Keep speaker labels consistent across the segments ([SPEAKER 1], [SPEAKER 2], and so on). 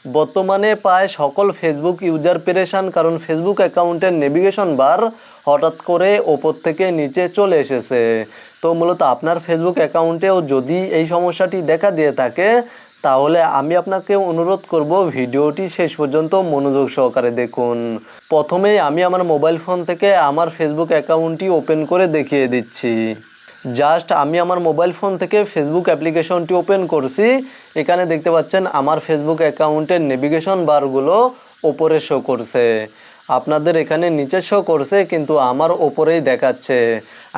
[SPEAKER 1] বর্তমানে প্রায় সকল ফেসবুক ইউজার পেরেশান, কারণ ফেসবুক অ্যাকাউন্টের নেভিগেশন বার হঠাৎ করে ওপর থেকে নিচে চলে এসেছে। তো মূলত আপনার ফেসবুক অ্যাকাউন্টেও যদি এই সমস্যাটি দেখা দিয়ে থাকে, তাহলে আমি আপনাকে অনুরোধ করব ভিডিওটি শেষ পর্যন্ত মনোযোগ সহকারে দেখুন। প্রথমেই আমি আমার মোবাইল ফোন থেকে আমার ফেসবুক অ্যাকাউন্টটি ওপেন করে দেখিয়ে দিচ্ছি। জাস্ট আমি আমার মোবাইল ফোন থেকে ফেসবুক অ্যাপ্লিকেশনটি ওপেন করছি। এখানে দেখতে পাচ্ছেন আমার ফেসবুক অ্যাকাউন্টের নেভিগেশন বারগুলো ওপরে শো করছে। আপনাদের এখানে নিচে শো করছে, কিন্তু আমার ওপরেই দেখাচ্ছে।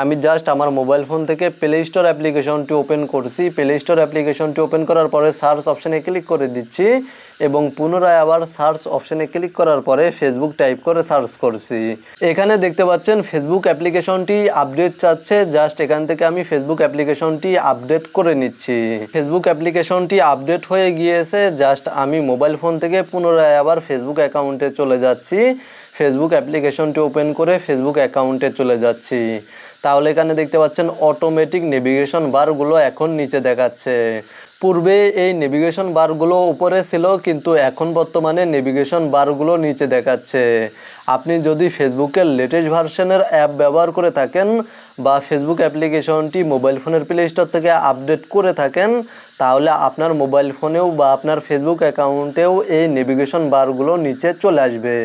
[SPEAKER 1] আমি জাস্ট আমার মোবাইল ফোন থেকে প্লে স্টোর অ্যাপ্লিকেশনটি ওপেন করছি। প্লে স্টোর অ্যাপ্লিকেশনটি ওপেন করার পরে সার্চ অপশানে ক্লিক করে দিচ্ছি এবং পুনরায় আবার সার্চ অপশানে ক্লিক করার পরে ফেসবুক টাইপ করে সার্চ করছি। এখানে দেখতে পাচ্ছেন ফেসবুক অ্যাপ্লিকেশনটি আপডেট চাচ্ছে। জাস্ট এখান থেকে আমি ফেসবুক অ্যাপ্লিকেশনটি আপডেট করে নিচ্ছি। ফেসবুক অ্যাপ্লিকেশনটি আপডেট হয়ে গিয়েছে। জাস্ট আমি মোবাইল ফোন থেকে পুনরায় আবার ফেসবুক অ্যাকাউন্টে চলে যাচ্ছি। ফেসবুক অ্যাপ্লিকেশনটি ওপেন করে ফেসবুক অ্যাকাউন্টে চলে যাচ্ছি। তাহলে এখানে দেখতে পাচ্ছেন অটোমেটিক নেভিগেশন বারগুলো এখন নিচে দেখাচ্ছে। পূর্বে এই নেভিগেশন বারগুলো উপরে ছিল, কিন্তু এখন বর্তমানে নেভিগেশন বারগুলো নিচে দেখাচ্ছে। আপনি যদি ফেসবুকের লেটেস্ট ভার্সনের অ্যাপ ব্যবহার করে থাকেন বা ফেসবুক অ্যাপ্লিকেশনটি মোবাইল ফোনের প্লে স্টোর থেকে আপডেট করে থাকেন, তাহলে আপনার মোবাইল ফোনেও বা আপনার ফেসবুক অ্যাকাউন্টেও এই নেভিগেশন বারগুলো নিচে চলে আসবে।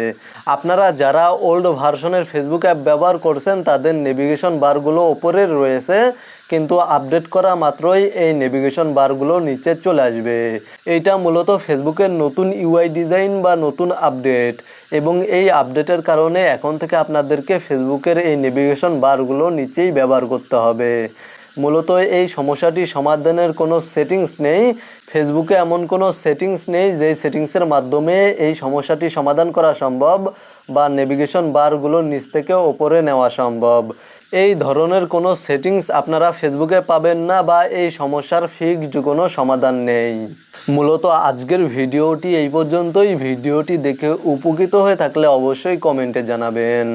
[SPEAKER 1] আপনারা যারা ওল্ড ভার্সনের ফেসবুক অ্যাপ ব্যবহার করছেন, তাদের নেভিগেশন বারগুলো ওপরে রয়েছে, কিন্তু আপডেট করা মাত্রই এই নেভিগেশন বারগুলো নিচে চলে আসবে। এইটা মূলত ফেসবুকের নতুন ইউআই ডিজাইন বা নতুন আপডেট, এবং এই আপডেটের কারণে এখন থেকে আপনাদেরকে ফেসবুকের এই নেভিগেশন বারগুলো নিচেই ব্যবহার করতে হবে। মূলত এই সমস্যাটি সমাধানের কোনো সেটিংস নেই। ফেসবুকে এমন কোনো সেটিংস নেই যেই সেটিংসের মাধ্যমে এই সমস্যাটি সমাধান করা সম্ভব বা নেভিগেশন বারগুলো নিচ থেকে ওপরে নেওয়া সম্ভব। এই ধরনের কোনো সেটিংস আপনারা ফেসবুকে পাবেন না, বা এই সমস্যার ফিক্সড কোনো সমাধান নেই। মূলত আজকের ভিডিওটি এই পর্যন্তই। ভিডিওটি দেখে উপকৃত হয়ে থাকলে অবশ্যই কমেন্টে জানাবেন।